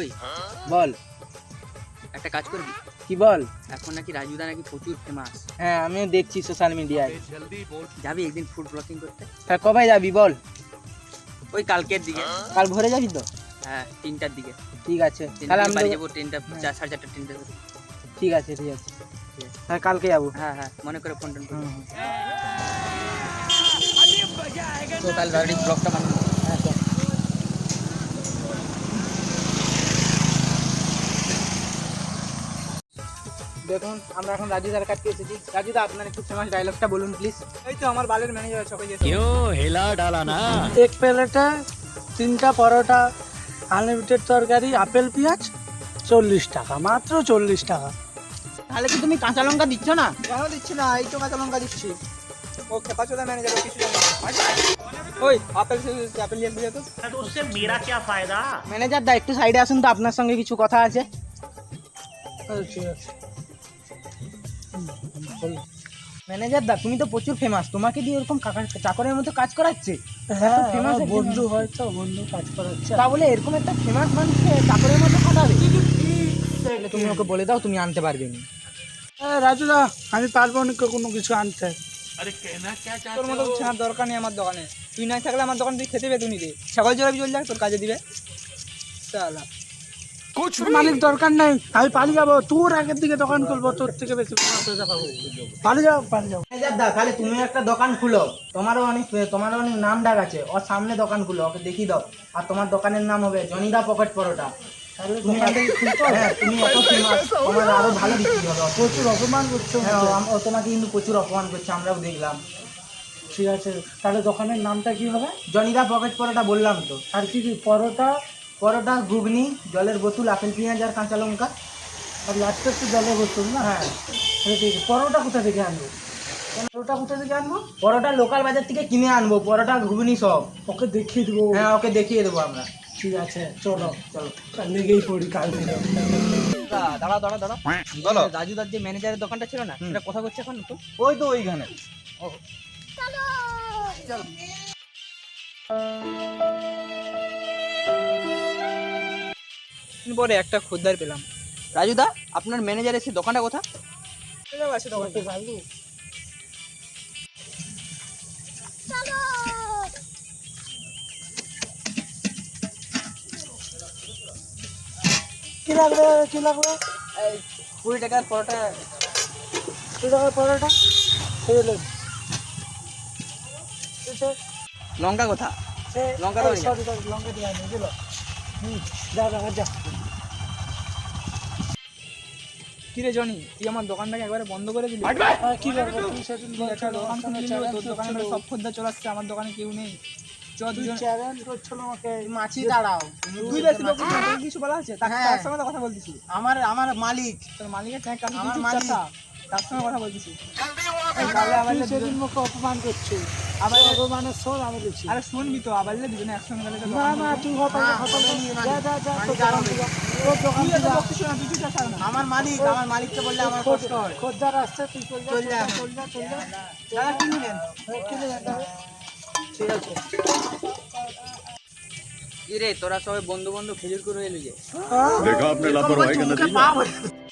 ওই বল। একটা কাজ করবি, কি বল? এখন নাকি রাজুদা নাকি প্রচুর ফেমাস। হ্যাঁ, আমিও দেখছি সোশ্যাল মিডিয়ায়। যাবি একদিন ফুড ব্লগিং করতে? হ্যাঁ, কবে যাবি বল? ওই কালকের দিকে। কাল ভোরে যাবি তো? হ্যাঁ, 3টার দিকে। ঠিক আছে, তাহলে তাহলে আমি বাড়ি তোকে- যাবো 3টা 4:30 3টে। ঠিক আছে তাহলে কালকে যাবো। হ্যাঁ হ্যাঁ, মনে করে ফোন টোন করবি। হুম। তো তাহলে তাড়াতাড়ি ব্লগটা বানাবো। হ্যাঁ, চল। দেখুন, আমরা এখন রাজুদার কাছে এসেছি। রাজুদা, আপনার একটু ফেমাস ডায়লগটা বলুন প্লিজ। এই তো আমার বালের ম্যানেজার সবাই क्यों हिला डाला ना। এক প্লেটে 3টা পরোটা, আনলিমিটেড তরকারি, আপেল পেঁয়াজ, 40 টাকা, মাত্র 40 টাকা। তাহলে কি তুমি কাঁচা লঙ্কা দিচ্ছ না? কেন দিচ্ছি না? এই তো কাঁচা লঙ্কা দিচ্ছি। ও খেপাচোদা ম্যানেজার, কিছু জানে না। ওই আপেল নিয়ে দিয়ে তো। तो उससे मेरा क्या फायदा। ম্যানেজার দা, একটু সাইডে আসুন তো, আপনার সঙ্গে কিছু কথা আছে। ঠিক আছে। ম্যানেজার দা, তুমি তো প্রচুর ফেমাস, তোমাকে দিয়ে এরকম চাকরের মতো কাজ করাচ্ছে? হ্যাঁ, famous আমার একজন বন্ধু মানুষ। হয়তো, বন্ধু কাজ করাচ্ছে। তা বলে এরকম একটা ফেমাস মানুষকে চাকরের মতো খাটাবে? তুমি ওকে বলে দাও তুমি আনতে পারবে না। রাজুদা, আমি পারবো না কোনো কিছু আনতে। अरे कहना क्या তোর মতো ছেনার দরকার নেই আমার দোকানে। তুই না থাকলে আমার দোকান তুই খেতে পেতুনি রে। ছাগল জোড়াবি চল যাক, তোর কাজে দিবে। চালা कुछ মালিক দরকার নাই, আমি পালিয়ে যাবো। তোর আগের দিকে দোকান খুলবো, তোর থেকে বেশি পয়সা পাবো। পালিয়ে যাও। ম্যানেজার দা, তাহলে তুমি একটা দোকান খুলো, তোমারও অনেক নাম ডাক আছে, ওর সামনে দোকান খুলো, ওকে দেখিয়ে দাও। আর তোমার দোকানের নাম হবে জনিদা পকেট পরোটা। তাহলে তুমি দোকানটা কি খুলতে হবে? হ্যাঁ, তুমি এত ফেমাস, তোমার আরো ভালো বিক্রি হবে। প্রচুর অপমান করছো হ্যাঁ, আমাকে। ও তোমাকে কিন্তু প্রচুর অপমান করছে, আমরাও দেখলাম। ঠিক আছে, তাহলে দোকানের নামটা কি হবে? জনিদা পকেট পরোটা বললাম তো। আর কি কি? পরোটা, ঘুগনি, জলের বোতল, আপেল পেঁয়াজ আর কাঁচা লঙ্কা। আর লাস্টে একটু জলের বোতল না? হ্যাঁ। তাহলে ঠিক আছে। পরোটা কোথা থেকে আনবো? পরোটা কোথা থেকে আনবো? পরোটা লোকাল বাজার থেকে কিনে আনবো, পরোটা ঘুগনি সব। ওকে দেখিয়ে দেবো। হ্যাঁ, ওকে দেখিয়ে দেবো আমরা। ঠিক আছে, চলো লেগেই পড়ি কাল থেকে। দাঁড়া দাঁড়া দাঁড়া, বলো। রাজুদার যে ম্যানেজারের দোকানটা ছিল না, সেটা কথা করছে এখন তো? ওই তো ওইখানে। পরে একটা খদ্দের পেলাম। রাজুদা, আপনার ম্যানেজারের সেই দোকানটা কোথা? আছে দোকানটা। কি লাগবে? এই 20 টাকার পরোটা। 2 টাকার পরোটা খেয়ে নেব। লঙ্কা কোথা? লঙ্কা দাও নি। সরি, লঙ্কা দিয়ে আনি দিল। যা। কিরে জনি, তুই আমার দোকানটাকে একবারে বন্ধ করে দিলি। কি করবো? তুই সেদিন একটা দোকান খুলে নিলি, তোর দোকানে সব খদ্দের চলে আসছে, আমার দোকানে কেউ নেই। চ দুজন চ্যালেঞ্জ করছিল আমাকে। মাছি দাঁড়াও, তুই বেশি বকিস না, তোর কিছু বলা আছে? তার হ্যাঁ। সঙ্গে তো কথা বলতেছি। আমার মালিক। তোর মালিকের ট্যাঙ্ক আছে, আমার তুই মালিক। চুপচাপ থাক। তার সঙ্গে কথা বলতেছি। তুই সেদিন মুখে অপমান করছিস। আবার অপমানের শোন আমি দিচ্ছি। আরে শুনবি তো, আবার দুজনে একসঙ্গে গেলে না তুই যা। তোর দোকান থেকে যা। তুই চুপচাপ থাক না। আমার মালিককে বললে আমার কষ্ট হয়। খদ্দের আসছে, তুই চল যা। দাদা কি নিলেন? ঠিক আছে। কি রে, তোরা সবাই বন্ধু বন্ধু খেজুর করে এলি যে? देखा आपने लापरवाही का नतीजा।